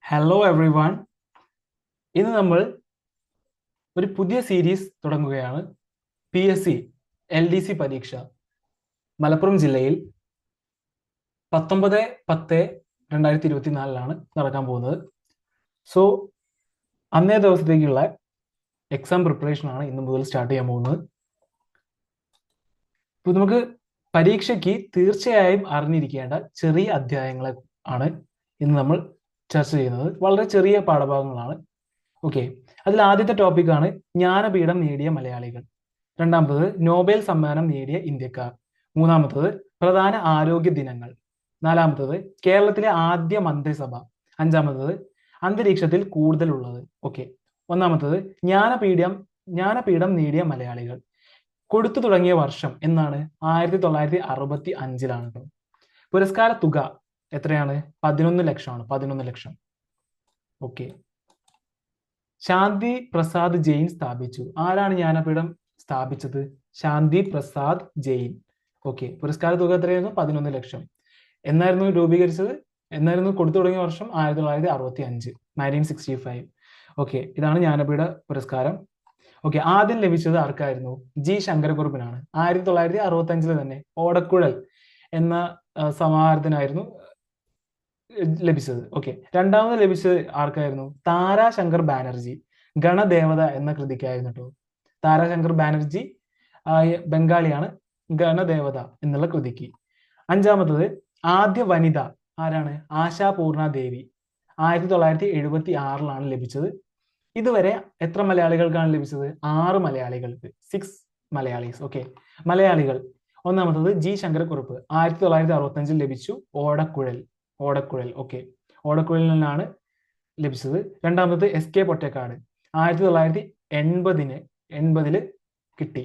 Hello every one. ഇന്ന് നമ്മൾ ഒരു പുതിയ സീരീസ് തുടങ്ങുകയാണ്. PSC LDC പരീക്ഷ മലപ്പുറം ജില്ലയിൽ 19/10/2024 നടക്കാൻ പോകുന്നത്. സോ അന്നേ ദിവസത്തേക്കുള്ള എക്സാം പ്രിപ്പറേഷൻ ആണ് ഇന്ന് മുതൽ സ്റ്റാർട്ട് ചെയ്യാൻ പോകുന്നത്. ഇപ്പോൾ നമുക്ക് പരീക്ഷയ്ക്ക് തീർച്ചയായും അറിഞ്ഞിരിക്കേണ്ട ചെറിയ അധ്യായങ്ങളെ ആണ് ഇന്ന് നമ്മൾ ചർച്ച ചെയ്യുന്നത്. വളരെ ചെറിയ പാഠഭാഗങ്ങളാണ്. ഓക്കെ, അതിൽ ആദ്യത്തെ ടോപ്പിക്കാണ് ജ്ഞാനപീഠം നേടിയ മലയാളികൾ. രണ്ടാമത്തത് നോബൽ സമ്മാനം നേടിയ ഇന്ത്യക്കാർ. മൂന്നാമത്തത് പ്രധാന ആരോഗ്യ ദിനങ്ങൾ. നാലാമത്തത് കേരളത്തിലെ ആദ്യ മന്ത്രിസഭ. അഞ്ചാമത്തത് അന്തരീക്ഷത്തിൽ കൂടുതലുള്ളത്. ഓക്കെ, ഒന്നാമത്തത് ജ്ഞാനപീഠം നേടിയ മലയാളികൾ കൊടുത്തു തുടങ്ങിയ വർഷം എന്നാണ്? 1965 പുരസ്കാര തുക എത്രയാണ്? 11 ലക്ഷമാണ്. 11 ലക്ഷം. ഓക്കെ, ശാന്തി പ്രസാദ് ജെയിൻ സ്ഥാപിച്ചു. ആരാണ് ജ്ഞാനപീഠം സ്ഥാപിച്ചത്? ശാന്തി പ്രസാദ് ജെയിൻ. ഓക്കെ, പുരസ്കാര തുക എത്രയായിരുന്നു? 11 ലക്ഷം. എന്നായിരുന്നു രൂപീകരിച്ചത്? എന്നായിരുന്നു കൊടുത്തു തുടങ്ങിയ വർഷം? 1965, 1965. ഓക്കെ, ഇതാണ് ജ്ഞാനപീഠ പുരസ്കാരം. ഓക്കെ, ആദ്യം ലഭിച്ചത് ആർക്കായിരുന്നു? ജി ശങ്കരക്കുറുപ്പിനാണ്. 1965 തന്നെ ഓടക്കുഴൽ എന്ന സമാഹാരത്തിനായിരുന്നു ലഭിച്ചത്. ഓക്കെ, രണ്ടാമത് ലഭിച്ചത് ആർക്കായിരുന്നു? താരാശങ്കർ ബാനർജി, ഗണദേവത എന്ന കൃതിക്കായിരുന്നു കേട്ടോ. താരാശങ്കർ ബാനർജി ബംഗാളിയാണ്. ഗണദേവത എന്നുള്ള കൃതിക്ക്. അഞ്ചാമത്തത് ആദ്യ വനിത ആരാണ്? ആശാപൂർണ ദേവി. 1976 ലഭിച്ചത്. ഇതുവരെ എത്ര മലയാളികൾക്കാണ് ലഭിച്ചത്? 6 മലയാളികൾക്ക്. 6 മലയാളീസ്. ഓക്കെ, മലയാളികൾ. ഒന്നാമത്തത് ജി ശങ്കരക്കുറുപ്പ്, 1965 ലഭിച്ചു. ഓടക്കുഴൽ. ഓക്കെ, ഓടക്കുഴലിൽ നിന്നാണ് ലഭിച്ചത്. രണ്ടാമത് SK പൊറ്റക്കാട്, 1980 കിട്ടി.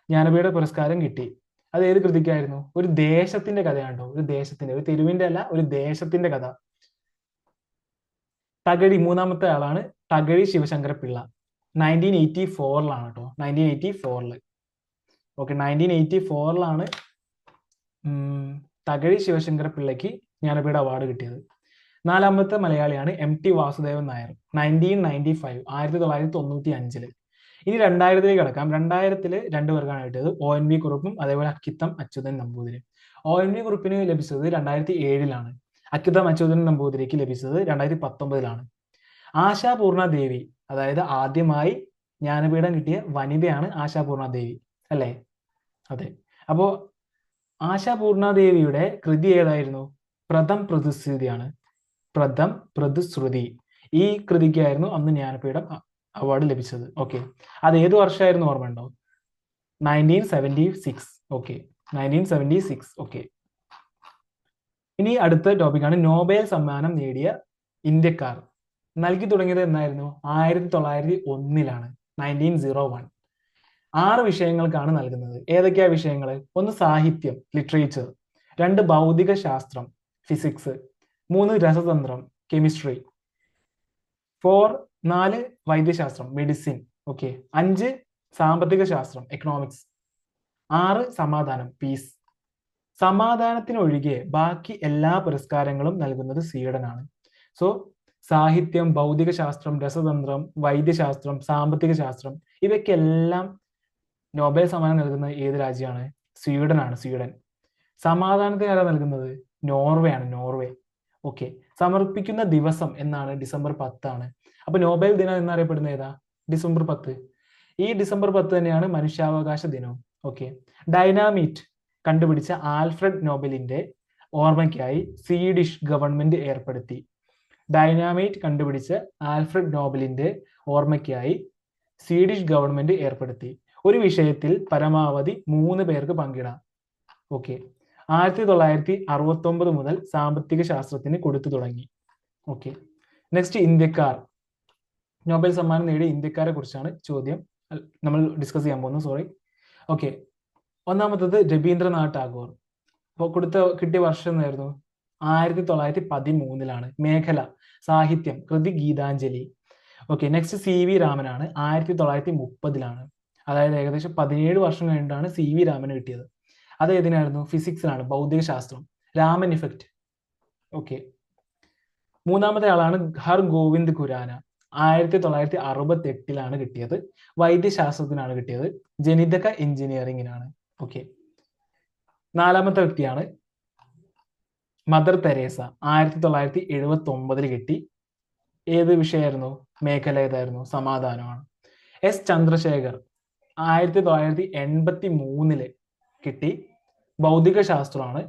ജ്ഞാനപീഠ പുരസ്കാരം കിട്ടി. അത് ഏത് കൃതിക്കായിരുന്നു? ഒരു ദേശത്തിന്റെ കഥയാണോ? ഒരു ദേശത്തിന്റെ, ഒരു തെരുവിന്റെ അല്ല, ഒരു ദേശത്തിന്റെ കഥ. തകഴി, മൂന്നാമത്തെ ആളാണ് തകഴി ശിവശങ്കര പിള്ള. 1984 കേട്ടോ. 1984. ഓക്കെ, 1984 തകഴി ശിവശങ്കര പിള്ളയ്ക്ക് ജ്ഞാനപീഠ അവാർഡ് കിട്ടിയത്. നാലാമത്തെ മലയാളിയാണ് MT വാസുദേവൻ നായർ. 1995, 1995. ഇനി 2000 കിടക്കാം. 2000 രണ്ടു പേർക്കാണ് കിട്ടിയത്. ONV കുറുപ്പും അതേപോലെ അക്കിത്തം അച്യുതൻ നമ്പൂതിരി. ONV കുറുപ്പിന് ലഭിച്ചത് 2007. അക്കിത്തം അച്യുതൻ നമ്പൂതിരിക്ക് ലഭിച്ചത് 2019. ആശാപൂർണ ദേവി, അതായത് ആദ്യമായി ജ്ഞാനപീഠം കിട്ടിയ വനിതയാണ് ആശാപൂർണ ദേവി, അല്ലേ? അതെ. അപ്പോ ആശാപൂർണ ദേവിയുടെ കൃതി ഏതായിരുന്നു? പ്രഥം പ്രതിശ്രുതിയാണ്. പ്രഥം പ്രതിശ്രുതി. ഈ കൃതിക്കായിരുന്നു അന്ന് ജ്ഞാനപീഠം അവാർഡ് ലഭിച്ചത്. ഓക്കെ, അത് ഏത് വർഷമായിരുന്നു ഓർമ്മയുണ്ടോ? 1976. ഓക്കെ, 1976. ഓക്കെ, ഇനി അടുത്ത ടോപ്പിക്കാണ് നോബൽ സമ്മാനം നേടിയ ഇന്ത്യക്കാർ. നൽകി തുടങ്ങിയത് എന്നായിരുന്നു? 1901. 1901. 6 വിഷയങ്ങൾക്കാണ് നൽകുന്നത്. ഏതൊക്കെയാ വിഷയങ്ങൾ? 1 സാഹിത്യം, ലിറ്ററേച്ചർ. 2 ഭൗതിക ശാസ്ത്രം, ഫിസിക്സ്. 3 രസതന്ത്രം, കെമിസ്ട്രി. 4 വൈദ്യശാസ്ത്രം, മെഡിസിൻ. ഓക്കെ, 5 സാമ്പത്തിക ശാസ്ത്രം, എക്കണോമിക്സ്. 6 സമാധാനം, പീസ്. സമാധാനത്തിനൊഴികെ ബാക്കി എല്ലാ പുരസ്കാരങ്ങളും നൽകുന്നത് സ്വീഡനാണ്. സോ സാഹിത്യം, ഭൗതിക ശാസ്ത്രം, രസതന്ത്രം, വൈദ്യശാസ്ത്രം, സാമ്പത്തിക ശാസ്ത്രം, ഇവയ്ക്കെല്ലാം നോബൽ സമ്മാനം നൽകുന്നത് ഏത് രാജ്യമാണ്? സ്വീഡനാണ്. സ്വീഡൻ. സമാധാനത്തിന് ആരാ നൽകുന്നത്? നോർവേ ആണ്. നോർവേ. ഓക്കെ, സമർപ്പിക്കുന്ന ദിവസം എന്നാണ്? ഡിസംബർ 10. അപ്പൊ നോബൽ ദിനം എന്നറിയപ്പെടുന്ന ഏതാ? ഡിസംബർ 10. ഈ ഡിസംബർ 10 തന്നെയാണ് മനുഷ്യാവകാശ ദിനവും. ഓക്കെ, ഡൈനാമിറ്റ് കണ്ടുപിടിച്ച ആൽഫ്രഡ് നോബലിന്റെ ഓർമ്മയ്ക്കായി സ്വീഡിഷ് ഗവൺമെന്റ് ഏർപ്പെടുത്തി. ഡൈനാമൈറ്റ് കണ്ടുപിടിച്ച ആൽഫ്രഡ് നോബലിന്റെ ഓർമ്മയ്ക്കായി സ്വീഡിഷ് ഗവൺമെന്റ് ഏർപ്പെടുത്തി. ഒരു വിഷയത്തിൽ പരമാവധി 3 പേർക്ക് പങ്കിടാം. ഓക്കെ, 1969 മുതൽ സാമ്പത്തിക ശാസ്ത്രത്തിന് കൊടുത്തു തുടങ്ങി. ഓക്കെ, നെക്സ്റ്റ് ഇന്ത്യക്കാർ. നോബൽ സമ്മാനം നേടിയ ഇന്ത്യക്കാരെ കുറിച്ചാണ് ചോദ്യം നമ്മൾ ഡിസ്കസ് ചെയ്യാൻ പോകുന്നത്. സോറി. ഓക്കെ, ഒന്നാമത്തത് രവീന്ദ്രനാഥ് ടാഗോർ. അപ്പോൾ കിട്ടിയ വർഷം എന്നായിരുന്നു? 1913. മേഖല സാഹിത്യം, കൃതി ഗീതാഞ്ജലി. ഓക്കെ, നെക്സ്റ്റ് CV രാമനാണ്. 1930. അതായത് ഏകദേശം 17 വർഷം കഴിഞ്ഞിട്ടാണ് CV രാമന് കിട്ടിയത്. അത് ഏതിനായിരുന്നു? ഫിസിക്സിലാണ്, ഭൗതിക ശാസ്ത്രം. രാമൻ ഇഫക്റ്റ്. ഓക്കെ, മൂന്നാമത്തെ ആളാണ് ഹർ ഗോവിന്ദ് ഖുരാന. 1968 കിട്ടിയത്. വൈദ്യശാസ്ത്രത്തിനാണ് കിട്ടിയത്. ജനിതക എഞ്ചിനീയറിംഗിനാണ്. ഓക്കെ. നാലാമത്തെ വ്യക്തിയാണ് മദർ തെരേസ. 1979 കിട്ടി. ഏത് വിഷയമായിരുന്നു? മേഖല ഏതായിരുന്നു? സമാധാനമാണ്. എസ് ചന്ദ്രശേഖർ 1983 കിട്ടി. ഭൗതിക ശാസ്ത്രമാണ്.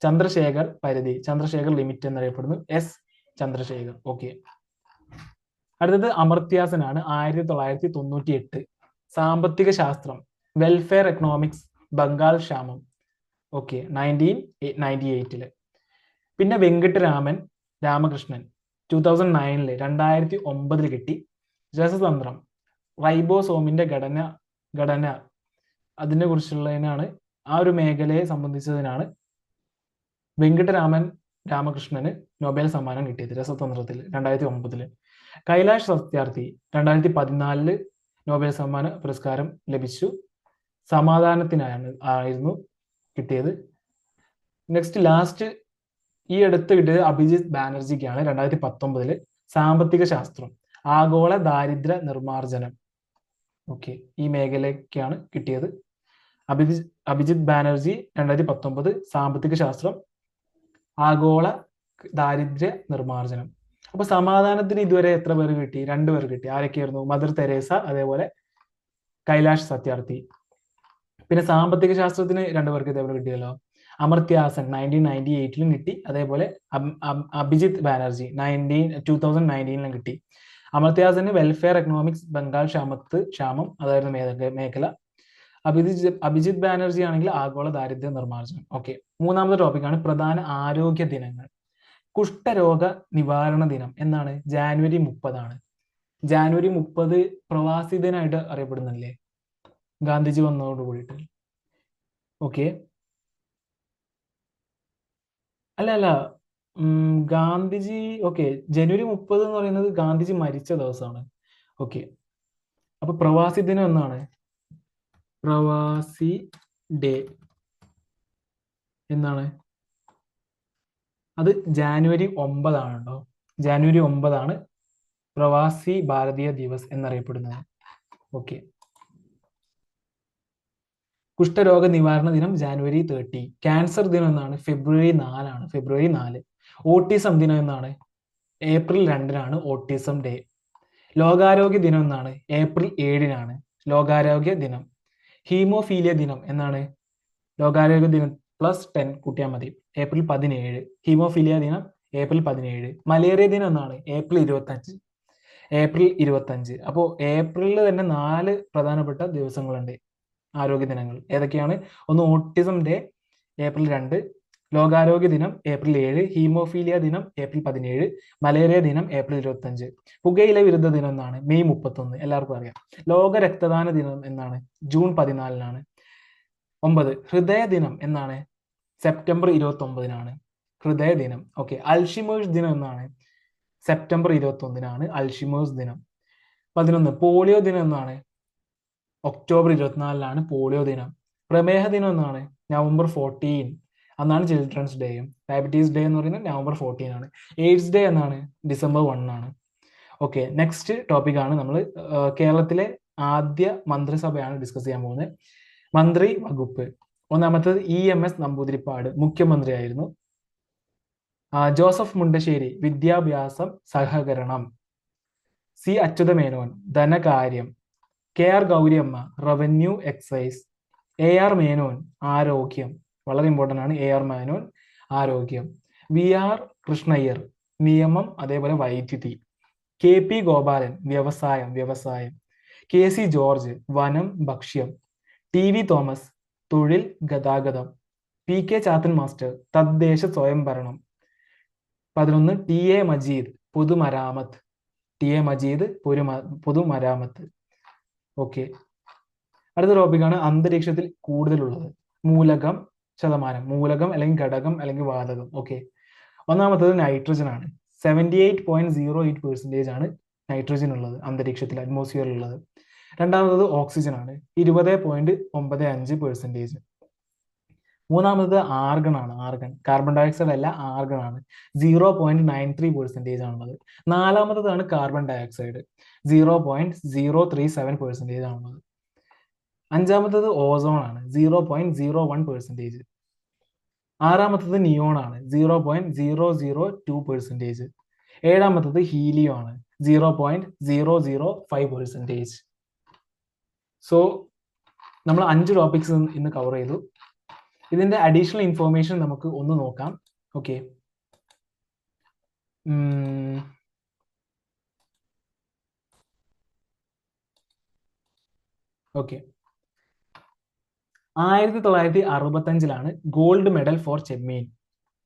ചന്ദ്രശേഖർ പരിധി, ചന്ദ്രശേഖർ ലിമിറ്റ് എന്നറിയപ്പെടുന്നു. എസ് ചന്ദ്രശേഖർ. ഓക്കെ. അടുത്തത് അമർത്യാസനാണ്. 1998 സാമ്പത്തിക ശാസ്ത്രം, വെൽഫെയർ എക്കണോമിക്സ്, ബംഗാൾ ക്ഷാമം. ഓക്കെ. 1998. പിന്നെ വെങ്കിട്ടരാമൻ രാമകൃഷ്ണൻ 2009 2009 കിട്ടി. രസതന്ത്രം, റൈബോസോമിന്റെ ഘടന അതിനെ കുറിച്ചുള്ളതിനാണ്, ആ ഒരു മേഖലയെ സംബന്ധിച്ചതിനാണ് വെങ്കിട്ടരാമൻ രാമകൃഷ്ണന് നൊബേൽ സമ്മാനം കിട്ടിയത് രസതന്ത്രത്തിൽ 2009. കൈലാഷ് സത്യാർത്ഥി 2014 നൊബേൽ സമ്മാന പുരസ്കാരം ലഭിച്ചു. സമാധാനത്തിനായിരുന്നു കിട്ടിയത്. നെക്സ്റ്റ് ലാസ്റ്റ് ഈ അടുത്ത് കിട്ടിയത് അഭിജിത്ത് ബാനർജിക്കാണ്. 2019 സാമ്പത്തിക ശാസ്ത്രം, ആഗോള ദാരിദ്ര്യ നിർമ്മാർജ്ജനം. ഓക്കെ. ഈ മേഖലയ്ക്കാണ് കിട്ടിയത്. അഭിജിത്ത് ബാനർജി 2019 സാമ്പത്തിക ശാസ്ത്രം, ആഗോള ദാരിദ്ര്യ നിർമ്മാർജ്ജനം. അപ്പൊ സമാധാനത്തിന് ഇതുവരെ എത്ര പേര് കിട്ടി? 2 പേർ കിട്ടി. ആരൊക്കെയായിരുന്നു? മദർ തെരേസ, അതേപോലെ കൈലാഷ് സത്യാർത്ഥി. പിന്നെ സാമ്പത്തിക ശാസ്ത്രത്തിന് 2 പേർക്ക് ഇതേപോലെ കിട്ടിയല്ലോ. അമർത്യാസൻ 1998 കിട്ടി. അതേപോലെ അഭിജിത്ത് ബാനർജി 2019 കിട്ടി. അമർത്യാസന് വെൽഫെയർ എക്കണോമിക്സ്, ബംഗാൾ ക്ഷാമം അതായിരുന്നു മേഖല. അഭിജിത്ത് ബാനർജി ആണെങ്കിൽ ആഗോള ദാരിദ്ര്യ നിർമ്മാർജ്ജനം. ഓക്കെ. മൂന്നാമത്തെ ടോപ്പിക്കാണ് പ്രധാന ആരോഗ്യ ദിനങ്ങൾ. കുഷ്ഠരോഗ നിവാരണ ദിനം എന്നാണ്? ജാനുവരി 30 ജാനുവരി 30 പ്രവാസി ദിനമായിട്ട് അറിയപ്പെടുന്നില്ലേ? ഗാന്ധിജി വന്നതോട് കൂടിയിട്ട്. ഓക്കെ. അല്ല ഗാന്ധിജി, ഓക്കെ, ജനുവരി 30 എന്ന് പറയുന്നത് ഗാന്ധിജി മരിച്ച ദിവസമാണ്. ഓക്കെ. അപ്പൊ പ്രവാസി ദിനം എന്നാണ്? പ്രവാസി ഡേ എന്നാണ്? അത് ജാനുവരി 9 കേട്ടോ. ജാനുവരി 9 പ്രവാസി ഭാരതീയ ദിവസ് എന്നറിയപ്പെടുന്നത്. ഓക്കെ. കുഷ്ഠരോഗ നിവാരണ ദിനം ജാനുവരി 30. ക്യാൻസർ ദിനം എന്നാണ്? ഫെബ്രുവരി 4 ഫെബ്രുവരി 4. ഓട്ടിസം ദിനം എന്നാണ്? April 2 autism day. ലോകാരോഗ്യ ദിനം എന്നാണ്? ഏപ്രിൽ 7 ലോകാരോഗ്യ ദിനം. ഹീമോഫീലിയ ദിനം എന്നാണ്? ലോകാരോഗ്യ ദിനം +10 കൂട്ടിയാൽ മതി. ഏപ്രിൽ 17. ഹീമോഫീലിയ ദിനം ഏപ്രിൽ 17. മലേറിയ ദിനം എന്നാണ്? ഏപ്രിൽ 25. ഏപ്രിൽ 25. അപ്പോൾ ഏപ്രിലിൽ തന്നെ 4 പ്രധാനപ്പെട്ട ദിവസങ്ങളുണ്ട്, ആരോഗ്യ ദിനങ്ങൾ. ഏതൊക്കെയാണ്? ഒന്ന് ഓട്ടിസം ഡേ ഏപ്രിൽ 2, ലോകാരോഗ്യ ദിനം ഏപ്രിൽ 7, ഹീമോഫീലിയ ദിനം ഏപ്രിൽ 17, മലേറിയ ദിനം ഏപ്രിൽ 25. പുകയില വിരുദ്ധ ദിനം എന്നാണ്? മെയ് 31. എല്ലാവർക്കും അറിയാം. ലോക രക്തദാന ദിനം എന്നാണ്? ജൂൺ 14. 9. ഹൃദയ ദിനം എന്നാണ്? സെപ്റ്റംബർ 29. ഹൃദയ ദിനം. ഓക്കെ. അൽഷിമേഴ്സ് ദിനം എന്നാണ്? സെപ്റ്റംബർ 21 അൽഷിമേഴ്സ് ദിനം. 11. പോളിയോ ദിനം എന്നാണ്? ഒക്ടോബർ 24 പോളിയോ ദിനം. പ്രമേഹ ദിനം എന്നാണ്? നവംബർ 14. അന്നാണ് ചിൽഡ്രൻസ് ഡേയും. ഡയബറ്റീസ് ഡേ എന്ന് പറയുന്നത് നവംബർ 14. എയ്ഡ്സ് ഡേ എന്നാണ്? ഡിസംബർ 1. ഓക്കെ. നെക്സ്റ്റ് ടോപ്പിക്കാണ് നമ്മൾ കേരളത്തിലെ ആദ്യ മന്ത്രിസഭയാണ് ഡിസ്കസ് ചെയ്യാൻ പോകുന്നത്. മന്ത്രി വകുപ്പ്. ഒന്നാമത്തത് EMS നമ്പൂതിരിപ്പാട് മുഖ്യമന്ത്രിയായിരുന്നു. ജോസഫ് മുണ്ടശ്ശേരി വിദ്യാഭ്യാസം സഹകരണം. സി അച്യുതമേനോൻ ധനകാര്യം. KR Gowri Amma revenue excise. AR Menon ആരോഗ്യം. വളരെ ഇമ്പോർട്ടൻ്റ് ആണ് AR മേനോൻ ആരോഗ്യം. VR കൃഷ്ണയ്യർ നിയമം അതേപോലെ വൈദ്യുതി. KP ഗോപാലൻ വ്യവസായം. KC ജോർജ് വനം ഭക്ഷ്യം. TV തോമസ് തൊഴിൽ ഗതാഗതം. PK ചാത്തൻ മാസ്റ്റർ തദ്ദേശ സ്വയംഭരണം. 11. TA മജീദ് പൊതുമരാമത്ത്. TA മജീദ് പൊതുമരാമത്ത്. ഓക്കെ. അടുത്ത ടോപ്പിക്കാണ് അന്തരീക്ഷത്തിൽ കൂടുതലുള്ളത്. മൂലകം ശതമാനം. മൂലകം അല്ലെങ്കിൽ ഘടകം അല്ലെങ്കിൽ വാതകം. ഓക്കെ. ഒന്നാമത്തത് നൈട്രജൻ ആണ്. 78.08% ആണ് നൈട്രജൻ ഉള്ളത് അന്തരീക്ഷത്തിൽ, അറ്റ്മോസ്ഫിയറിൽ ഉള്ളത്. രണ്ടാമത്തത് ഓക്സിജൻ ആണ്. 20.95%. മൂന്നാമത് ആർഗൺ ആണ്. ആർഗൺ കാർബൺ ഡയോക്സൈഡ് അല്ല, ആർഗൺ ആണ്. 0.93% ആണുള്ളത്. നാലാമത്തതാണ് കാർബൺ ഡയോക്സൈഡ്, 0.037% ആണുള്ളത്. അഞ്ചാമത്തത് ഓസോൺ ആണ്, 0.01%. ആറാമത്തത് നിയോൺ ആണ്, 0.002%. ഏഴാമത്തത് ഹീലിയോ ആണ്, 0.005%. സോ നമ്മൾ 5 ടോപ്പിക്സ് ഇന്ന് കവർ ചെയ്തു. ഇതിന്റെ അഡീഷണൽ ഇൻഫോർമേഷൻ നമുക്ക് ഒന്ന് നോക്കാം. Okay, okay 1965 gold medal four ചെമ്മീൻ,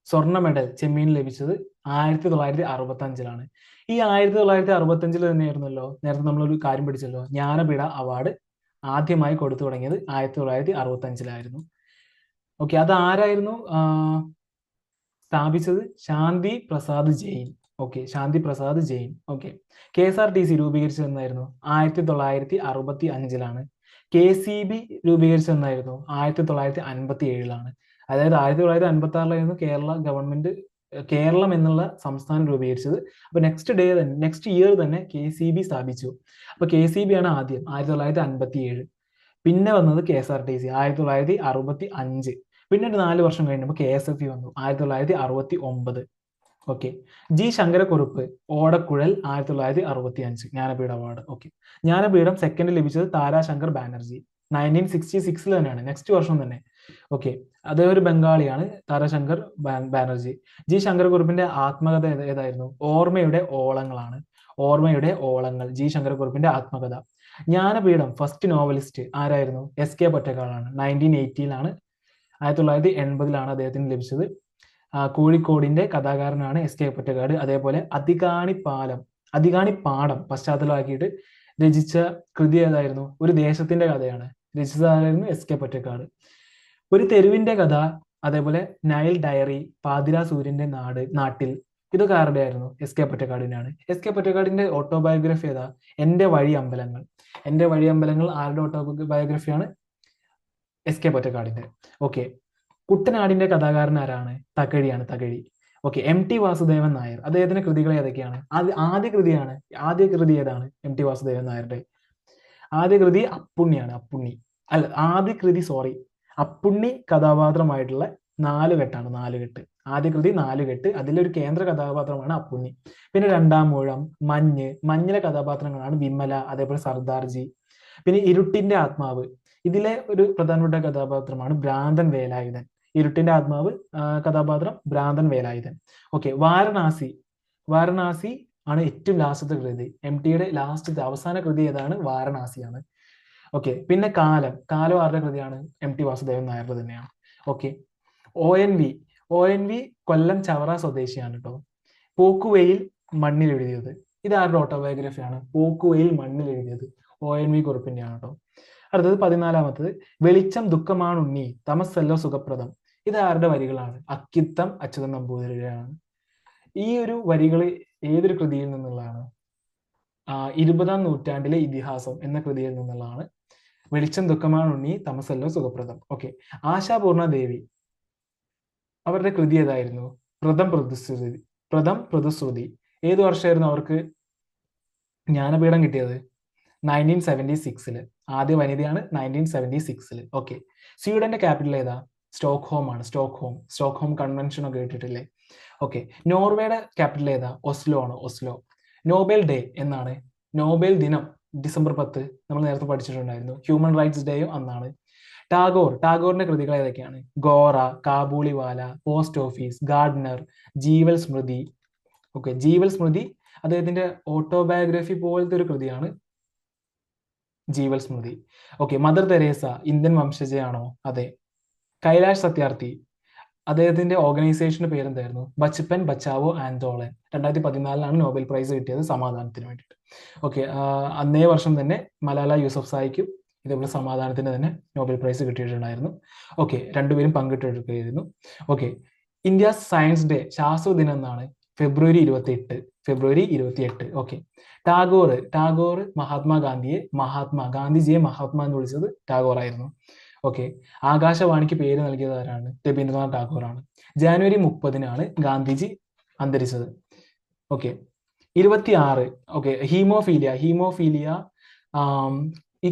സ്വർണ്ണ മെഡൽ ചെമ്മീൻ ലഭിച്ചത് 1965. ഈ 1965 തന്നെയായിരുന്നല്ലോ നേരത്തെ നമ്മളൊരു കാര്യം പഠിച്ചല്ലോ, ജ്ഞാനപീഠ അവാർഡ് ആദ്യമായി കൊടുത്തു തുടങ്ങിയത് 1965. ഓക്കെ, അത് ആരായിരുന്നു സ്ഥാപിച്ചത്? Shanti Prasad Jain. Okay, Shanti Prasad Jain. Okay, KSRTC രൂപീകരിച്ചതെന്നായിരുന്നു? 1965. KCB രൂപീകരിച്ചതെന്നായിരുന്നു? 1957. അതായത് 1956 കേരള ഗവൺമെന്റ് കേരളം എന്നുള്ള സംസ്ഥാനം രൂപീകരിച്ചത്. അപ്പൊ നെക്സ്റ്റ് ഇയർ തന്നെ KCB സ്ഥാപിച്ചു. അപ്പൊ KCB ആണ് ആദ്യം, 1957. പിന്നെ വന്നത് KSRTC 1965. പിന്നെ ഒരു 4 വർഷം കഴിഞ്ഞപ്പോൾ KSFE വന്നു 1969. ഓക്കെ, G ശങ്കരക്കുറുപ്പ് ഓടക്കുഴൽ 1965 Jnanpith award. Okay, Jnanpith second ലഭിച്ചത് താരാശങ്കർ ബാനർജി 1966 തന്നെയാണ്, നെക്സ്റ്റ് വർഷം തന്നെ. ഓക്കെ, അദ്ദേഹം ഒരു ബംഗാളിയാണ്, താരാശങ്കർ ബാനർജി. G ശങ്കരക്കുറുപ്പിന്റെ ആത്മകഥ ഏതായിരുന്നു? ഓർമ്മയുടെ ഓളങ്ങളാണ്. ഓർമ്മയുടെ ഓളങ്ങൾ, G ശങ്കരക്കുറുപ്പിന്റെ ആത്മകഥ. ജ്ഞാനപീഠം ഫസ്റ്റ് നോവലിസ്റ്റ് ആരായിരുന്നു? SK പൊറ്റക്കാടാണ്. 1980 1980 അദ്ദേഹത്തിന് ലഭിച്ചത്. കോഴിക്കോടിന്റെ കഥാകാരനാണ് SK പൊറ്റക്കാട്. അതേപോലെ അധികാണിപ്പാടം പശ്ചാത്തലമാക്കിയിട്ട് രചിച്ച കൃതി ഏതായിരുന്നു? ഒരു ദേശത്തിന്റെ കഥയാണ്. രചിച്ചതായിരുന്നു SK പൊറ്റക്കാട്. ഒരു തെരുവിന്റെ കഥ, അതേപോലെ നൈൽ ഡയറി, പാതിരാ സൂര്യന്റെ നാട്ടിൽ, ഇതൊക്കെ ആരുടെ ആയിരുന്നു? SK പൊറ്റക്കാടിനാണ്. SK പൊറ്റക്കാടിന്റെ ഓട്ടോബയോഗ്രഫി ഏതാ? എന്റെ വഴി അമ്പലങ്ങൾ. എന്റെ വഴി അമ്പലങ്ങൾ ആരുടെ ഓട്ടോബയോഗ്രഫിയാണ്? SK പൊറ്റക്കാടിന്റെ. ഓക്കെ, കുട്ടനാടിന്റെ കഥാകാരൻ ആരാണ്? തകഴിയാണ്, തകഴി. ഓക്കെ, MT വാസുദേവൻ നായർ, അദ്ദേഹത്തിന്റെ കൃതികൾ ഏതൊക്കെയാണ്? ആദ്യ കൃതി ഏതാണ് MT വാസുദേവൻ നായരുടെ? ആദ്യ കൃതി അപ്പുണ്ണിയാണ്. അപ്പുണ്ണി കഥാപാത്രമായിട്ടുള്ള 4 കെട്ടാണ്. 4 കെട്ട്. ആദ്യ കൃതി 4 കെട്ട്, അതിലൊരു കേന്ദ്ര കഥാപാത്രമാണ് അപ്പുണ്ണി. പിന്നെ രണ്ടാം മൂഴം, മഞ്ഞിലെ കഥാപാത്രങ്ങളാണ് വിമല, അതേപോലെ സർദാർജി. പിന്നെ ഇരുട്ടിന്റെ ആത്മാവ്, ഇതിലെ ഒരു പ്രധാനപ്പെട്ട കഥാപാത്രമാണ് ഭ്രാന്തൻ വേലായുധൻ. ഇരുട്ടിന്റെ ആത്മാവ് കഥാപാത്രം ഭ്രാന്തൻ വേലായുധൻ. ഓക്കെ, വാരണാസി ആണ് ഏറ്റവും ലാസ്റ്റത്തെ കൃതി. MTയുടെ അവസാന കൃതി ഏതാണ്? വാരണാസിയാണ്. ഓക്കെ, പിന്നെ കാലം ആരുടെ കൃതിയാണ്? MT വാസുദേവൻ നായരുടെ തന്നെയാണ്. ഓക്കെ, ONV കൊല്ലം ചവറ സ്വദേശിയാണ് കേട്ടോ. പോക്കുവെയിൽ മണ്ണിൽ എഴുതിയത്, ഇത് ആരുടെ ഓട്ടോബയോഗ്രഫിയാണ്? പോക്കുവെയിൽ മണ്ണിൽ എഴുതിയത് ONV കുറുപ്പിന്റെയാണ് കേട്ടോ. അടുത്തത് 14. വെളിച്ചം ദുഃഖമാണുണ്ണി, തമസ്സല്ലോ സുഖപ്രദം, ഇത് ആരുടെ വരികളാണ്? അക്കിത്തം അച്യുതൻ നമ്പൂതിരിയുടെയാണ്. ഈ ഒരു വരികൾ ഏതൊരു കൃതിയിൽ നിന്നുള്ളതാണ്? 20-ാം നൂറ്റാണ്ടിലെ ഇതിഹാസം എന്ന കൃതിയിൽ നിന്നുള്ളതാണ്. വെളിച്ചം ദുഃഖമാണുണ്ണി, തമസ്സല്ലോ സുഖപ്രദം. ഓക്കെ, ആശാപൂർണ ദേവി, അവരുടെ കൃതി ഏതായിരുന്നു? പ്രഥം പ്രതിശ്രുതി. ഏത് വർഷമായിരുന്നു അവർക്ക് ജ്ഞാനപീഠം കിട്ടിയത്? 1976. ആദ്യ വനിതയാണ്, 1976. ഓക്കെ, സ്വീഡന്റെ ക്യാപിറ്റൽ ഏതാ? സ്റ്റോക്ക്ഹോം ആണ്. സ്റ്റോക്ക്ഹോം കൺവെൻഷൻ ഒക്കെ കേട്ടിട്ടില്ലേ? ഓക്കെ, നോർവേയുടെ ക്യാപിറ്റൽ ഏതാ? ഓസ്ലോ ആണ്. നോബൽ ഡേ എന്നാണ്? നോബൽ ദിനം December 10 നമ്മൾ നേരത്തെ പഠിച്ചിട്ടുണ്ടായിരുന്നു. ഹ്യൂമൻ റൈറ്റ്സ് ഡേയും അന്നാണ്. ടാഗോറിന്റെ കൃതികൾ ഏതൊക്കെയാണ്? Gora, Kabuliwala, post office, gardener, Jeevan Smriti. Okay, Jeevan Smriti അദ്ദേഹത്തിന്റെ ഓട്ടോബയോഗ്രഫി പോലത്തെ ഒരു കൃതിയാണ് Jeevan Smriti. Okay, mother Teresa Indian വംശജയാണോ? അതെ. കൈലാഷ് സത്യാർത്ഥി, അദ്ദേഹത്തിന്റെ ഓർഗനൈസേഷന്റെ പേരെന്തായിരുന്നു? ബച്പൻ ബച്ചാവോ ആന്തോളൻ. 2014 നോബൽ പ്രൈസ് കിട്ടിയത് സമാധാനത്തിന് വേണ്ടിയിട്ട്. ഓക്കെ, അന്നേ വർഷം തന്നെ മലാല യൂസഫ്സായിക്കും ഇതേപോലെ സമാധാനത്തിന് തന്നെ നോബൽ പ്രൈസ് കിട്ടിയിട്ടുണ്ടായിരുന്നു. ഓക്കെ, രണ്ടുപേരും പങ്കിട്ടെടുക്കുകയായിരുന്നു. ഓക്കെ, ഇന്ത്യ സയൻസ് ഡേ, ശാസ്ത്ര ദിനം എന്നാണ്? ഫെബ്രുവരി 28. ഓക്കെ, ടാഗോർ ഗാന്ധിജിയെ മഹാത്മ എന്ന് വിളിച്ചത് ടാഗോർ ആയിരുന്നു. ഓക്കെ. ആകാശവാണിക്ക് പേര് നൽകിയത് ആരാണ്? രവീന്ദ്രനാഥ് ടാഗോറാണ്. ജാനുവരി 30-നാണ് ഗാന്ധിജി അന്തരിച്ചത്. ഓക്കെ. 26. ഓക്കെ. ഹീമോഫീലിയ ഈ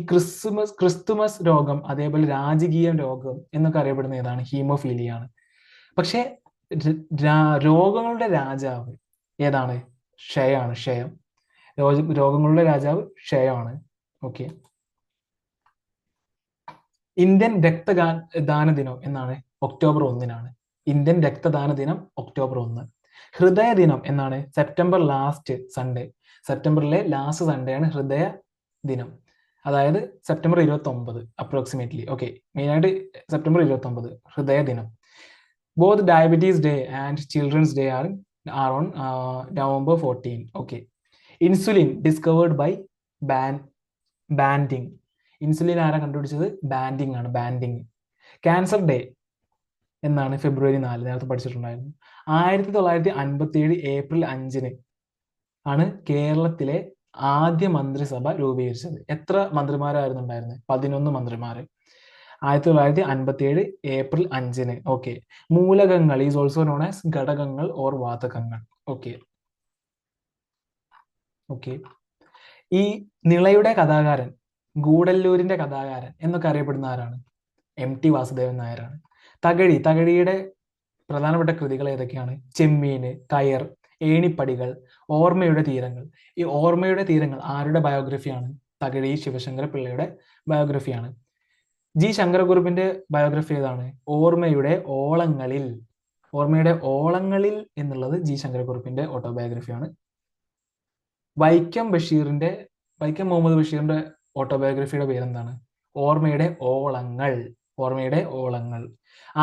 ക്രിസ്തുമസ് രോഗം, അതേപോലെ രാജകീയ രോഗം എന്നൊക്കെ അറിയപ്പെടുന്ന ഏതാണ്? ഹീമോഫീലിയ ആണ്. പക്ഷെ രോഗങ്ങളുടെ രാജാവ് ഏതാണ്? ക്ഷയമാണ്. ക്ഷയം. രോഗങ്ങളുടെ രാജാവ് ക്ഷയമാണ്. ഓക്കെ. ഇന്ത്യൻ രക്തദാന ദിനം എന്നാണ്? ഒക്ടോബർ 1-നാണ്. ഇന്ത്യൻ രക്തദാന ദിനം ഒക്ടോബർ 1. ഹൃദയ ദിനം എന്നാണ്? September last Sunday. സെപ്റ്റംബറിലെ ലാസ്റ്റ് സൺഡേ ആണ് ഹൃദയ ദിനം. അതായത് സെപ്റ്റംബർ 29 അപ്രോക്സിമേറ്റ്ലി. ഓക്കെ. മെയിനായിട്ട് സെപ്റ്റംബർ 29 ഹൃദയ ദിനം. Both diabetes day and children's day are on November 14. Okay. Insulin discovered by Banting. Insulin ആരാ കണ്ടുപിടിച്ചത്? ബാൻഡിങ് ആണ്. ബാൻഡിങ്. ക്യാൻസർ ഡേ എന്നാണ്? ഫെബ്രുവരി 4. നേരത്തെ പഠിച്ചിട്ടുണ്ടായിരുന്നു. 1957 ഏപ്രിൽ 5-ന് ആണ് കേരളത്തിലെ ആദ്യ മന്ത്രിസഭ രൂപീകരിച്ചത്. എത്ര മന്ത്രിമാരായിരുന്നു ഉണ്ടായിരുന്നത്? 11 മന്ത്രിമാര്. 1957 ഏപ്രിൽ 5-ന്. ഓക്കെ. മൂലകങ്ങൾ ഈസ് ഓൾസോ നോൺ ആസ് ഘടകങ്ങൾ ഓർ വാതകങ്ങൾ. ഓക്കെ. ഓക്കെ. ഈ നിളയുടെ കഥാകാരൻ, ഗൂഡല്ലൂരിന്റെ കഥാകാരൻ എന്നൊക്കെ അറിയപ്പെടുന്ന ആരാണ്? MT വാസുദേവൻ നായരാണ്. തകഴിയുടെ പ്രധാനപ്പെട്ട കൃതികൾ ഏതൊക്കെയാണ്? ചെമ്മീന്, കയർ, ഏണിപ്പടികൾ, ഓർമ്മയുടെ തീരങ്ങൾ. ഈ ഓർമ്മയുടെ തീരങ്ങൾ ആരുടെ ബയോഗ്രഫിയാണ്? തകഴി ശിവശങ്കര പിള്ളയുടെ ബയോഗ്രഫിയാണ്. ജി ശങ്കരകുറുപ്പിന്റെ ബയോഗ്രഫി ഏതാണ്? ഓർമ്മയുടെ ഓളങ്ങളിൽ. ഓർമ്മയുടെ ഓളങ്ങളിൽ എന്നുള്ളത് ജി ശങ്കരകുറുപ്പിന്റെ ഓട്ടോബയോഗ്രഫിയാണ്. വൈക്കം മുഹമ്മദ് ബഷീറിന്റെ ഓട്ടോബയോഗ്രഫിയുടെ പേരെന്താണ്? ഓർമ്മയുടെ ഓളങ്ങൾ. ഓർമ്മയുടെ ഓളങ്ങൾ.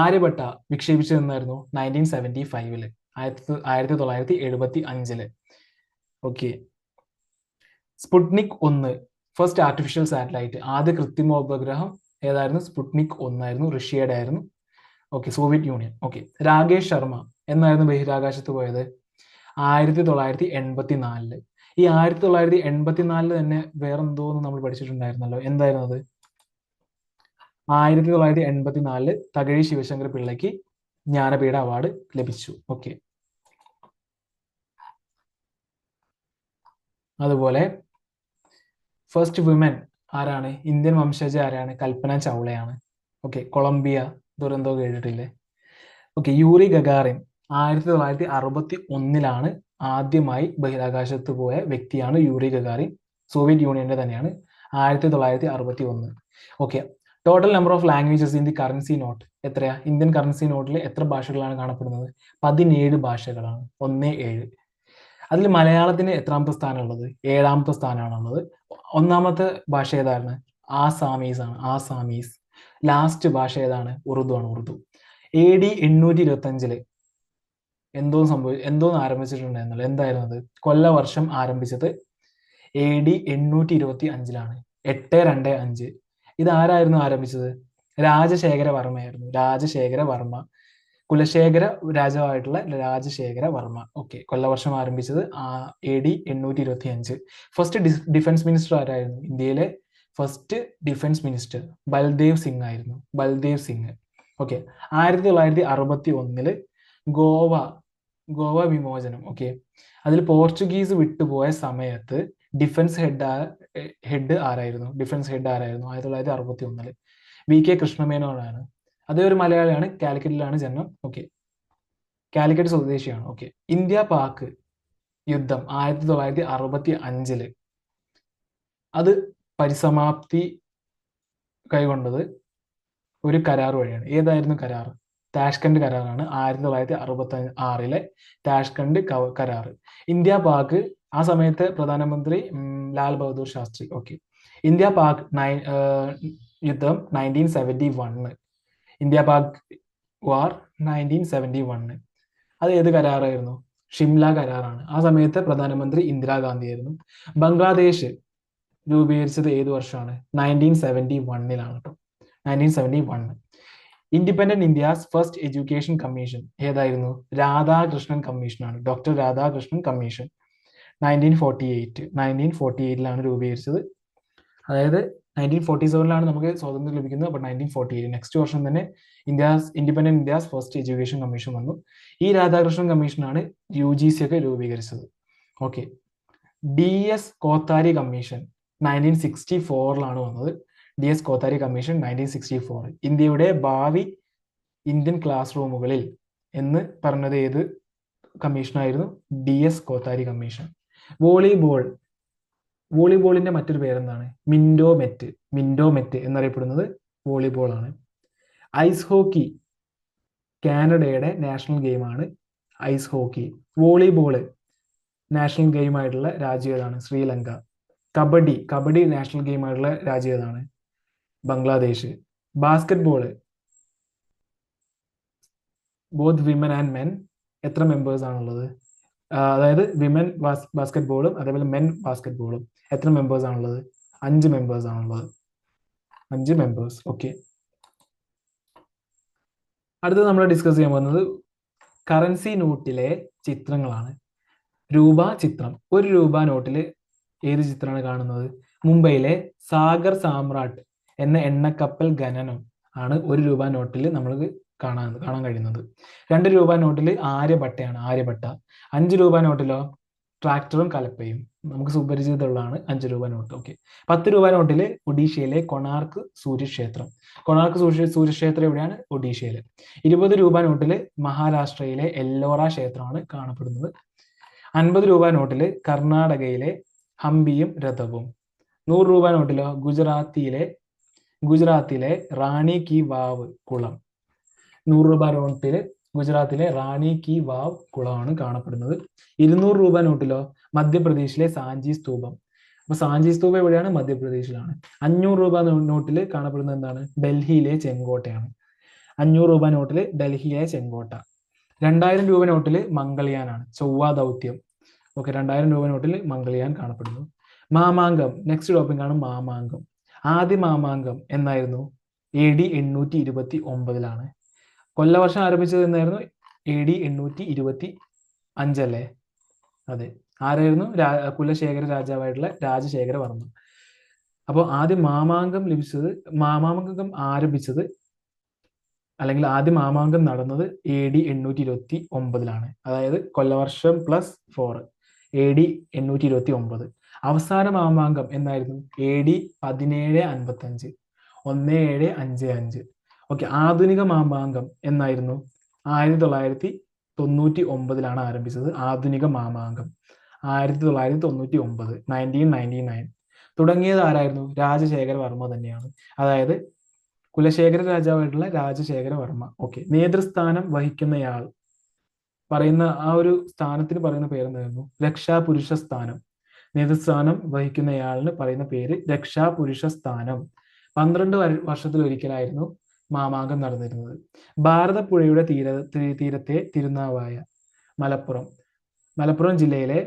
ആര്യഭട്ട വിക്ഷേപിച്ചതെന്നായിരുന്നു? 1975. 1975. Okay. Sputnik 1 first artificial satellite. ആദ്യ കൃത്രിമ ഉപഗ്രഹം ഏതായിരുന്നു? സ്പുട്നിക് 1 ആയിരുന്നു. റഷ്യയുടെ ആയിരുന്നു. Okay. Soviet Union. Okay. Rakesh Sharma എന്നായിരുന്നു ബഹിരാകാശത്ത് പോയത്? 1984. ഈ 1984 തന്നെ വേറെന്തോന്ന് നമ്മൾ പഠിച്ചിട്ടുണ്ടായിരുന്നല്ലോ. എന്തായിരുന്നു അത്? 1984 തകഴി ശിവശങ്കര പിള്ളയ്ക്ക് ജ്ഞാനപീഠ അവാർഡ് ലഭിച്ചു. ഓക്കെ. അതുപോലെ ഫസ്റ്റ് വിമൻ ആരാണ്? ഇന്ത്യൻ വംശജ ആരാണ്? കൽപ്പന ചൗളയാണ്. ഓക്കെ. കൊളംബിയ ദുരന്തം കേട്ടിട്ടില്ലേ? ഓക്കെ. യൂറി ഗഗാറിൻ 1961 ആദ്യമായി ബഹിരാകാശത്ത് പോയ വ്യക്തിയാണ് യൂറി ഗഗാറിൻ. സോവിയറ്റ് യൂണിയന്റെ തന്നെയാണ്. 1961. Okay. Total number of languages in the currency note എത്രയാ? ഇന്ത്യൻ കറൻസി നോട്ടിൽ എത്ര ഭാഷകളാണ് കാണപ്പെടുന്നത്? 17 ഭാഷകളാണ്. 17. അതിൽ മലയാളത്തിന് എത്രാമത്തെ സ്ഥാനമുള്ളത്? 7ാമത്തെ സ്ഥാനമാണുള്ളത്. 1ാമത്തെ ഭാഷ ഏതാണ്? ആസാമീസ് ആണ്. ആസാമീസ്. ലാസ്റ്റ് ഭാഷ ഏതാണ്? ഉറുദു ആണ്. ഉറുദു. AD 825 എന്തോന്ന് ആരംഭിച്ചിട്ടുണ്ടായിരുന്നല്ലോ. എന്തായിരുന്നു അത്? കൊല്ലവർഷം ആരംഭിച്ചത് AD 825 825. ഇത് ആരായിരുന്നു ആരംഭിച്ചത്? രാജശേഖര വർമ്മയായിരുന്നു. രാജശേഖര വർമ്മ. കുലശേഖര രാജാവായിട്ടുള്ള രാജശേഖര വർമ്മ. ഓക്കെ. കൊല്ലവർഷം ആരംഭിച്ചത് AD 825. ഫസ്റ്റ് ഡിഫൻസ് മിനിസ്റ്റർ ആരായിരുന്നു? ഇന്ത്യയിലെ first defence minister Baldev Singh ആയിരുന്നു. ബൽദേവ് സിംഗ്. ഓക്കെ. 1961 ഗോവ വിമോചനം. ഓക്കെ. അതിൽ പോർച്ചുഗീസ് വിട്ടുപോയ സമയത്ത് ഡിഫൻസ് ഹെഡ് ആരായിരുന്നു? 1961 VK കൃഷ്ണമേനോനാണ്. അതേ ഒരു മലയാളിയാണ്. കാലിക്കറ്റിലാണ് ജന്മം. ഓക്കെ. കാലിക്കറ്റ് സ്വദേശിയാണ്. ഓക്കെ. ഇന്ത്യ പാക് യുദ്ധം 1965 അത് പരിസമാപ്തി കൈകൊണ്ടത് ഒരു കരാർ വഴിയാണ്. ഏതായിരുന്നു കരാർ? താഷ്കണ്ട് കരാറാണ്. 1966 താഷ്കണ്ട് കരാർ. ഇന്ത്യ പാക് ആ സമയത്ത് പ്രധാനമന്ത്രി ലാൽ ബഹദൂർ ശാസ്ത്രി. ഓക്കെ. ഇന്ത്യ പാക് യുദ്ധം 1971. ഇന്ത്യ പാക് വാർ 1971. അത് ഏത് കരാറായിരുന്നു? ഷിംല കരാറാണ്. ആ സമയത്ത് പ്രധാനമന്ത്രി ഇന്ദിരാഗാന്ധി ആയിരുന്നു. ബംഗ്ലാദേശ് രൂപീകരിച്ചത് ഏത് വർഷമാണ്? 1971 കേട്ടോ. 1971. Independent India's first education commission ഏതായിരുന്നു? രാധാകൃഷ്ണൻ കമ്മീഷനാണ്. Doctor Radhakrishnan commission. 1948 രൂപീകരിച്ചത്. അതായത് 1947 നമുക്ക് സ്വാതന്ത്ര്യം ലഭിക്കുന്നത്. അപ്പോൾ 1948 നെക്സ്റ്റ് വർഷം തന്നെ ഇന്ത്യസ് ഫസ്റ്റ് എഡ്യൂക്കേഷൻ കമ്മീഷൻ വന്നു. ഈ രാധാകൃഷ്ണൻ കമ്മീഷനാണ് UGC ഒക്കെ രൂപീകരിച്ചത്. ഓക്കെ. DS കോത്താരി കമ്മീഷൻ 1964 വന്നത്. DS Kothari commission 1964. ഇന്ത്യയുടെ ഭാവി ഇന്ത്യൻ ക്ലാസ് റൂമുകളിൽ എന്ന് പറഞ്ഞത് ഏത് കമ്മീഷനായിരുന്നു? DS Kothari commission. വോളിബോളിന്റെ മറ്റൊരു പേരെന്താണ്? മിൻഡോമെറ്റ് എന്നറിയപ്പെടുന്നത് വോളിബോൾ ആണ്. ഐസ് ഹോക്കി കാനഡയുടെ നാഷണൽ ഗെയിമാണ് ice hockey. Volleyball national game ആയിട്ടുള്ള രാജ്യം ഏതാണ്? ശ്രീലങ്ക. കബഡി നാഷണൽ ഗെയിം ആയിട്ടുള്ള രാജ്യം ഏതാണ്? Bangladesh. Basketball both women and men എത്ര മെമ്പേഴ്സ് ആണുള്ളത്? അതായത് വിമൻ ബാസ്കറ്റ്ബോളും അതേപോലെ മെൻ ബാസ്കറ്റ്ബോളും എത്ര മെമ്പേഴ്സ് ആണുള്ളത്? 5 മെമ്പേഴ്സ് ആണുള്ളത്. 5 മെമ്പേഴ്സ്. ഓക്കെ. അടുത്തത് നമ്മൾ ഡിസ്കസ് ചെയ്യാൻ പോകുന്നത് കറൻസി നോട്ടിലെ ചിത്രങ്ങളാണ്. രൂപ ചിത്രം. ഒരു രൂപ നോട്ടിൽ ഏത് ചിത്രമാണ് കാണുന്നത്? മുംബൈയിലെ സാഗർ സാമ്രാട്ട് എന്ന എണ്ണക്കപ്പൽ ഖനനം ആണ് ഒരു രൂപ നോട്ടിൽ നമ്മൾക്ക് കാണാൻ കഴിയുന്നത്. 2 രൂപ നോട്ടിൽ ആര്യഭട്ട. 5 രൂപ നോട്ടിലോ ട്രാക്ടറും കലപ്പയും. നമുക്ക് സുപരിചിതമുള്ളതാണ് 5 രൂപ നോട്ട്. ഓക്കെ. 10 രൂപ നോട്ടിൽ ഒഡീഷയിലെ കൊണാർക്ക് സൂര്യക്ഷേത്രം. കൊണാർക്ക് സൂര്യക്ഷേത്രം എവിടെയാണ്? ഒഡീഷയിൽ. 20 രൂപ നോട്ടിൽ മഹാരാഷ്ട്രയിലെ എല്ലോറ ക്ഷേത്രമാണ് കാണപ്പെടുന്നത്. 50 രൂപ നോട്ടിൽ കർണാടകയിലെ ഹംപിയും രഥവും. 100 രൂപ നോട്ടിലോ ഗുജറാത്തിലെ റാണി കി വാവ് കുളം. 100 രൂപ നോട്ടില് ഗുജറാത്തിലെ റാണി കി വാവ് കുളമാണ് കാണപ്പെടുന്നത്. 200 രൂപ നോട്ടിലോ മധ്യപ്രദേശിലെ സാഞ്ചി സ്തൂപം. അപ്പൊ സാഞ്ചി സ്തൂപം എവിടെയാണ്? മധ്യപ്രദേശിലാണ്. 500 രൂപ നോട്ടിൽ കാണപ്പെടുന്നത് എന്താണ്? ഡൽഹിയിലെ ചെങ്കോട്ടയാണ്. 500 രൂപ നോട്ടിൽ ഡൽഹിയിലെ ചെങ്കോട്ട. 2000 രൂപ നോട്ടിൽ മംഗൾയാനാണ്, ചൊവ്വ ദൗത്യം. ഓക്കെ. 2000 രൂപ നോട്ടിൽ മംഗൾയാൻ കാണപ്പെടുന്നു. മാമാങ്കം. നെക്സ്റ്റ് ടോപ്പിക് ആണ് മാമാങ്കം. ആദ്യ മാമാങ്കം എന്നായിരുന്നു? AD 829 കൊല്ലവർഷം ആരംഭിച്ചത് എന്നായിരുന്നു? AD 825 അല്ലേ? അതെ. ആരായിരുന്നു? കുലശേഖര രാജാവായിട്ടുള്ള രാജശേഖരവർമ്മ. അപ്പോൾ ആദ്യം മാമാങ്കം ആരംഭിച്ചത് അല്ലെങ്കിൽ ആദ്യ മാമാങ്കം നടന്നത് AD 829 അതായത് കൊല്ലവർഷം +4 AD 829. അവസാന മാമാങ്കം എന്നായിരുന്നു? AD 1755 1755. ഓക്കെ. ആധുനിക മാമാങ്കം എന്നായിരുന്നു? 1999 ആരംഭിച്ചത്. ആധുനിക മാമാങ്കം 1999 1999. തുടങ്ങിയത് ആരായിരുന്നു? രാജശേഖരവർമ്മ തന്നെയാണ്. അതായത് കുലശേഖര രാജാവായിട്ടുള്ള രാജശേഖരവർമ്മ. ഓക്കെ. നേതൃസ്ഥാനം വഹിക്കുന്നയാൾ പറയുന്ന ആ ഒരു സ്ഥാനത്തിന് പറയുന്ന പേരെന്തായിരുന്നു? രക്ഷാപുരുഷ സ്ഥാനം. നേതൃസ്ഥാനം വഹിക്കുന്നയാളിന് പറയുന്ന പേര് രക്ഷാപുരുഷ സ്ഥാനം. 12 വർഷത്തിലൊരിക്കലായിരുന്നു മാമാങ്കം നടന്നിരുന്നത്. ഭാരതപ്പുഴയുടെ തീരത്തെ തിരുനാവായ മലപ്പുറം ജില്ലയിലെ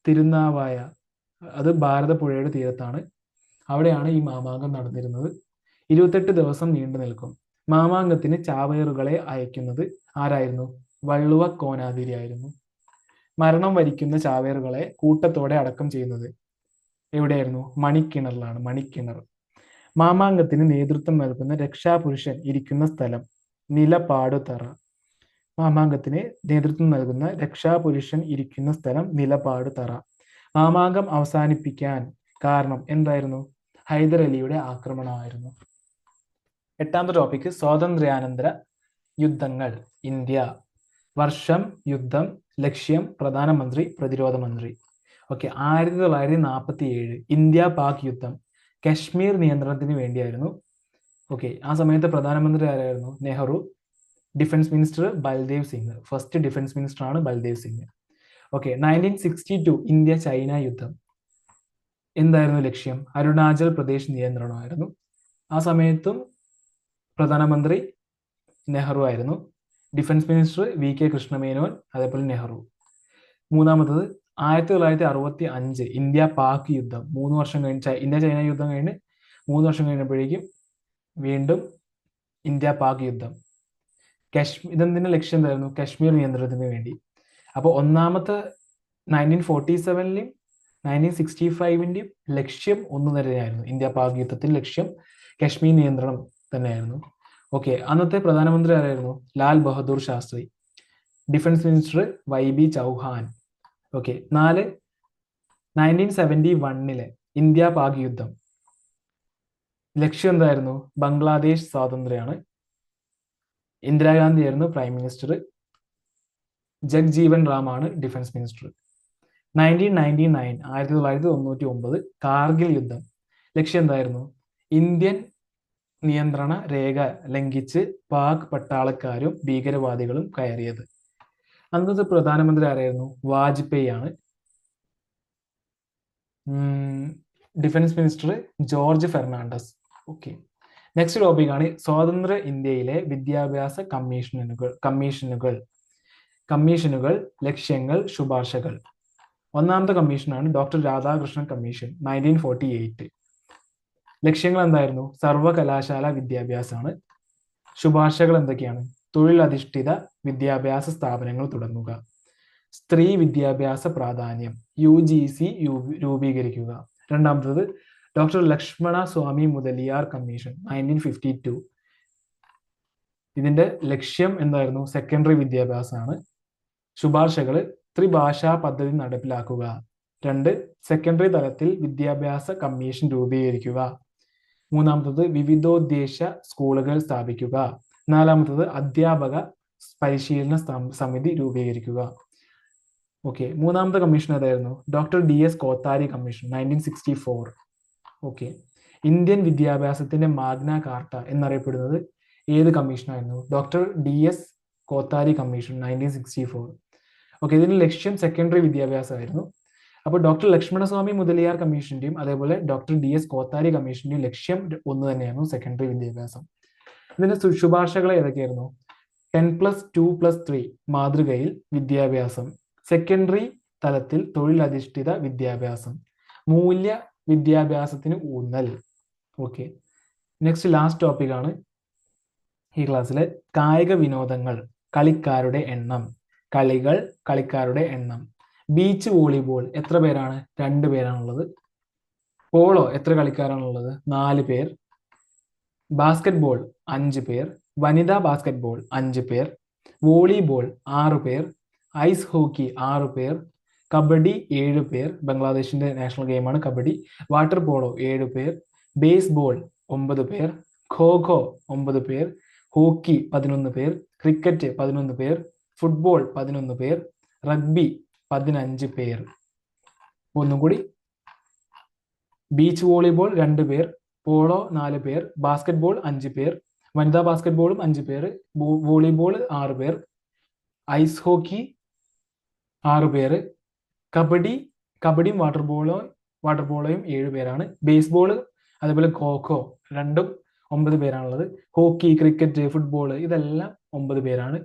തിരുനാവായ, അത് ഭാരതപ്പുഴയുടെ തീരത്താണ്. അവിടെയാണ് ഈ മാമാങ്കം നടന്നിരുന്നത്. 28 ദിവസം നീണ്ടു നിൽക്കും. മാമാങ്കത്തിന് ചാവേറുകളെ അയക്കുന്നത് ആരായിരുന്നു? വള്ളുവ കോനാതിരി ആയിരുന്നു. മരണം വരിക്കുന്ന ചാവേറുകളെ കൂട്ടത്തോടെ അടക്കം ചെയ്യുന്നത് എവിടെയായിരുന്നു? മണിക്കിണറിലാണ്. മണിക്കിണർ. മാമാങ്കത്തിന് നേതൃത്വം നൽകുന്ന രക്ഷാപുരുഷൻ ഇരിക്കുന്ന സ്ഥലം നിലപാടുതറ. മാമാങ്കത്തിന് നേതൃത്വം നൽകുന്ന രക്ഷാപുരുഷൻ ഇരിക്കുന്ന സ്ഥലം നിലപാടുതറ. മാമാങ്കം അവസാനിപ്പിക്കാൻ കാരണം എന്തായിരുന്നു? ഹൈദരലിയുടെ ആക്രമണമായിരുന്നു. 8ാമത്തെ ടോപ്പിക് സ്വാതന്ത്ര്യാനന്തര യുദ്ധങ്ങൾ. ഇന്ത്യ. വർഷം, യുദ്ധം, ലക്ഷ്യം, പ്രധാനമന്ത്രി, പ്രതിരോധ മന്ത്രി. ഓക്കെ. 1947 ഇന്ത്യ പാക് യുദ്ധം കശ്മീർ നിയന്ത്രണത്തിന് വേണ്ടിയായിരുന്നു. ഓക്കെ. ആ സമയത്ത് പ്രധാനമന്ത്രി ആരായിരുന്നു? Nehru. Defence minister Baldev Singh. First defence minister ആണ് Baldev Singh. Okay. 1962 India China യുദ്ധം. എന്തായിരുന്നു ലക്ഷ്യം? അരുണാചൽ പ്രദേശ് നിയന്ത്രണമായിരുന്നു. ആ സമയത്തും പ്രധാനമന്ത്രി നെഹ്റു ആയിരുന്നു. ഡിഫൻസ് മിനിസ്റ്റർ VK കൃഷ്ണമേനോൻ, അതേപോലെ നെഹ്റു. മൂന്നാമത്തത് 1965 ഇന്ത്യ പാക് യുദ്ധം. 3 വർഷം കഴിഞ്ഞ് ഇന്ത്യ ചൈന യുദ്ധം കഴിഞ്ഞ് 3 വർഷം കഴിഞ്ഞപ്പോഴേക്കും വീണ്ടും ഇന്ത്യ പാക് യുദ്ധം. ഇതെന്തിന്റെ ലക്ഷ്യം എന്തായിരുന്നു? കശ്മീർ നിയന്ത്രണത്തിന് വേണ്ടി. അപ്പോൾ ഒന്നാമത്തെ 1947 1965 ലക്ഷ്യം ഒന്ന് തന്നെയായിരുന്നു. ഇന്ത്യ പാക് യുദ്ധത്തിൽ ലക്ഷ്യം കശ്മീർ നിയന്ത്രണം തന്നെയായിരുന്നു. ഓക്കെ, അന്നത്തെ പ്രധാനമന്ത്രി ആരായിരുന്നു? Lal Bahadur Shastri. Defence minister YB Chavan. Okay, 4 1971 India Pak യുദ്ധം ലക്ഷ്യം എന്തായിരുന്നു? ബംഗ്ലാദേശ് സ്വാതന്ത്ര്യമാണ്. ഇന്ദിരാഗാന്ധി ആയിരുന്നു പ്രൈം മിനിസ്റ്റർ. ജഗ്ജീവൻ റാമാണ് ഡിഫൻസ് മിനിസ്റ്റർ. 1999 കാർഗിൽ യുദ്ധം ലക്ഷ്യം എന്തായിരുന്നു? ഇന്ത്യൻ നിയന്ത്രണ രേഖ ലംഘിച്ച് പാക് പട്ടാളക്കാരും ഭീകരവാദികളും കയറിയത്. അന്നത്തെ പ്രധാനമന്ത്രി ആരായിരുന്നു? വാജ്പേയി ആണ്. Defence minister George Fernandes. Okay, next topic ആണ് സ്വാതന്ത്ര്യ ഇന്ത്യയിലെ വിദ്യാഭ്യാസ കമ്മീഷനുകൾ, ലക്ഷ്യങ്ങൾ, ശുപാർശകൾ. ഒന്നാമത്തെ കമ്മീഷനാണ് ഡോക്ടർ രാധാകൃഷ്ണൻ കമ്മീഷൻ, 1948. ലക്ഷ്യങ്ങൾ എന്തായിരുന്നു? സർവകലാശാല വിദ്യാഭ്യാസമാണ്. ശുപാർശകൾ എന്തൊക്കെയാണ്? തൊഴിലധിഷ്ഠിത വിദ്യാഭ്യാസ സ്ഥാപനങ്ങൾ തുടങ്ങുക, സ്ത്രീ വിദ്യാഭ്യാസ പ്രാധാന്യം, UGC രൂപീകരിക്കുക. രണ്ടാമത്തത് ഡോക്ടർ ലക്ഷ്മണ സ്വാമി മുതലിയാർ കമ്മീഷൻ, 1952. ഇതിന്റെ ലക്ഷ്യം എന്തായിരുന്നു? സെക്കൻഡറി വിദ്യാഭ്യാസമാണ്. ശുപാർശകൾ ത്രിഭാഷാ പദ്ധതി നടപ്പിലാക്കുക. 2, സെക്കൻഡറി തലത്തിൽ വിദ്യാഭ്യാസ കമ്മീഷൻ രൂപീകരിക്കുക. മൂന്നാമത്തത് വിവിധോദ്ദേശ സ്കൂളുകൾ സ്ഥാപിക്കുക. നാലാമത്തത് അധ്യാപക പരിശീലന സമിതി രൂപീകരിക്കുക. ഓക്കെ, മൂന്നാമത്തെ കമ്മീഷൻ ഏതായിരുന്നു? Doctor DS Kothari commission, 1964. Okay, Indian വിദ്യാഭ്യാസത്തിന്റെ മാഗ്ന കാർട്ട എന്നറിയപ്പെടുന്നത് ഏത് കമ്മീഷനായിരുന്നു? Doctor DS Kothari commission, 1964. Okay, ഇതിന്റെ ലക്ഷ്യം സെക്കൻഡറി വിദ്യാഭ്യാസമായിരുന്നു. അപ്പോൾ ഡോക്ടർ ലക്ഷ്മണസ്വാമി മുതലിയാർ കമ്മീഷന്റെയും അതേപോലെ ഡോക്ടർ DS കോത്താരി കമ്മീഷന്റെയും ലക്ഷ്യം ഒന്ന് തന്നെയായിരുന്നു, സെക്കൻഡറി വിദ്യാഭ്യാസം. ഇതിന്റെ ശുപാർശകൾ ഏതൊക്കെയായിരുന്നു? 10+2+3 മാതൃകയിൽ വിദ്യാഭ്യാസം, സെക്കൻഡറി തലത്തിൽ തൊഴിലധിഷ്ഠിത വിദ്യാഭ്യാസം, മൂല്യ വിദ്യാഭ്യാസത്തിന് ഊന്നൽ. ഓക്കെ, നെക്സ്റ്റ് ലാസ്റ്റ് ടോപ്പിക് ആണ് ഈ ക്ലാസ്സിലെ കായിക വിനോദങ്ങൾ, കളിക്കാരുടെ എണ്ണം. കളിക്കാരുടെ എണ്ണം. ബീച്ച് വോളിബോൾ എത്ര പേരാണ്? 2 പേരാണുള്ളത്. പോളോ എത്ര കളിക്കാരാണുള്ളത്? 4 പേർ. ബാസ്കറ്റ്ബോൾ 5 പേർ. വനിതാ ബാസ്കറ്റ്ബോൾ 5 പേർ. വോളിബോൾ 6 പേർ. ഐസ് ഹോക്കി 6 പേർ. കബഡി 7 പേർ. ബംഗ്ലാദേശിന്റെ നാഷണൽ ഗെയിമാണ് കബഡി. വാട്ടർ പോളോ 7 പേർ. ബേസ്ബോൾ 9 പേർ. ഖോ 9 പേർ. ഹോക്കി 11 പേർ. ക്രിക്കറ്റ് 11 പേർ. ഫുട്ബോൾ 11 പേർ. റഗ്ബി 15 പേർ. ഒന്നും കൂടി, ബീച്ച് വോളിബോൾ 2 പേർ, പോളോ 4 പേർ, ബാസ്കറ്റ്ബോൾ 5 പേർ, വനിതാ ബാസ്കറ്റ്ബോളും 5 പേർ, വോളിബോൾ 6 പേർ, ഐസ് ഹോക്കി 6 പേർ, കബഡിയും വാട്ടർ പോളോയും 7 പേരാണ്. ബേസ്ബോൾ അതേപോലെ ഖോ രണ്ടും 9 പേരാണുള്ളത്. ഹോക്കി, ക്രിക്കറ്റ്, ഫുട്ബോൾ ഇതെല്ലാം 9 പേരാണ്.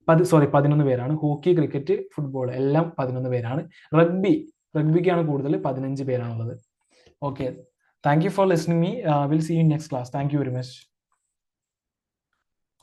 11 പേരാണ്. ഹോക്കി, ക്രിക്കറ്റ്, ഫുട്ബോൾ എല്ലാം 11 പേരാണ്. റഗ്ബിക്കാണ് കൂടുതൽ, 15 പേരാണുള്ളത്. Okay, thank you for listening me. Will see you in next class. Thank you very much.